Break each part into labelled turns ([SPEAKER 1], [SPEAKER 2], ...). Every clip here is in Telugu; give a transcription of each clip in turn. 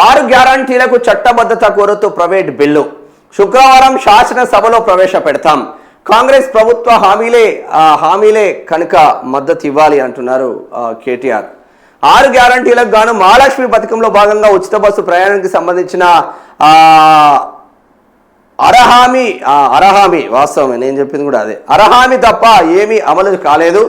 [SPEAKER 1] 6 గ్యారంటీలకు చట్టబద్ధత కోరుతూ ప్రైవేట్ బిల్లు శుక్రవారం శాసనసభలో ప్రవేశపెడతాం. కాంగ్రెస్ ప్రభుత్వ హామీలే కనుక మద్దతు ఇవ్వాలి అంటున్నారు కేటీఆర్. 6 గ్యారంటీలకు గాను మహాలక్ష్మి పథకంలో భాగంగా ఉచిత బస్సు ప్రయాణానికి సంబంధించిన అరహామీ వాస్తవమే, నేను చెప్పింది కూడా అదే. అరహామీ తప్ప ఏమీ అమలు కాలేదు.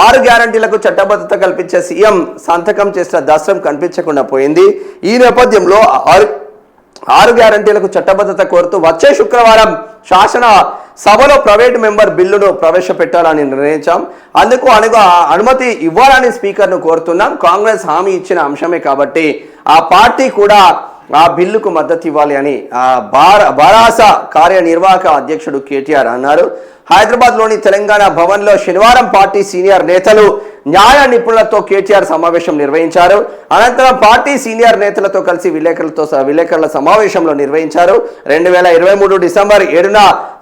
[SPEAKER 1] 6 గ్యారంటీలకు చట్టబద్ధత కల్పించే సీఎం సంతకం చేసిన దస్త్రం కనిపించకుండా పోయింది. ఈ నేపథ్యంలో 6 గ్యారంటీలకు చట్టబద్ధత కోరుతూ వచ్చే శుక్రవారం శాసన సభలో ప్రైవేట్ మెంబర్ బిల్లును ప్రవేశపెట్టాలని నిర్ణయించాం. అందుకు అనుమతి ఇవ్వాలని స్పీకర్ను కోరుతున్నాం. కాంగ్రెస్ హామీ ఇచ్చిన అంశమే కాబట్టి ఆ పార్టీ కూడా ఆ బిల్లుకు మద్దతు ఇవ్వాలి అని బారాస కార్యనిర్వాహక అధ్యక్షుడు కేటీఆర్ అన్నారు. హైదరాబాద్లోని తెలంగాణ భవన్లో శనివారం పార్టీ సీనియర్ నేతలు, న్యాయ నిపుణులతో కేటీఆర్ సమావేశం నిర్వహించారు. అనంతరం పార్టీ సీనియర్ నేతలతో కలిసి విలేకరుల సమావేశంలో నిర్వహించారు. 2023 డిసెంబర్ 7న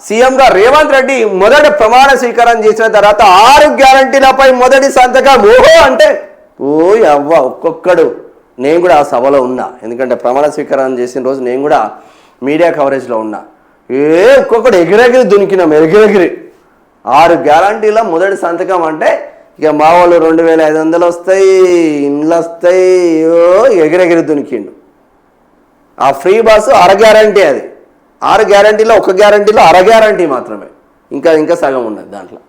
[SPEAKER 1] సీఎంగా రేవంత్ రెడ్డి మొదటి ప్రమాణ స్వీకారం చేసిన తర్వాత 6 గ్యారంటీలపై మొదటి సంతకం. ఓహో అంటే అవ్వ ఒక్కొక్కడు. నేను కూడా ఆ సభలో ఉన్నా, ఎందుకంటే ప్రమాణ స్వీకారం చేసిన రోజు నేను కూడా మీడియా కవరేజ్లో ఉన్నా. ఒక్కొక్కడు ఎగిరెగిరి దునికినాం, ఎగిరెగిరి 6 గ్యారంటీల మొదటి సంతకం అంటే ఇక మా వాళ్ళు 2500 వస్తాయి, ఇండ్లు వస్తాయి, ఎగిరెగిరి దునికిండు. ఆ ఫ్రీ బస్సు అర గ్యారంటీ, అది 6 గ్యారంటీలో 1 గ్యారంటీలో అర గ్యారంటీ మాత్రమే, ఇంకా సగం ఉన్నది దాంట్లో.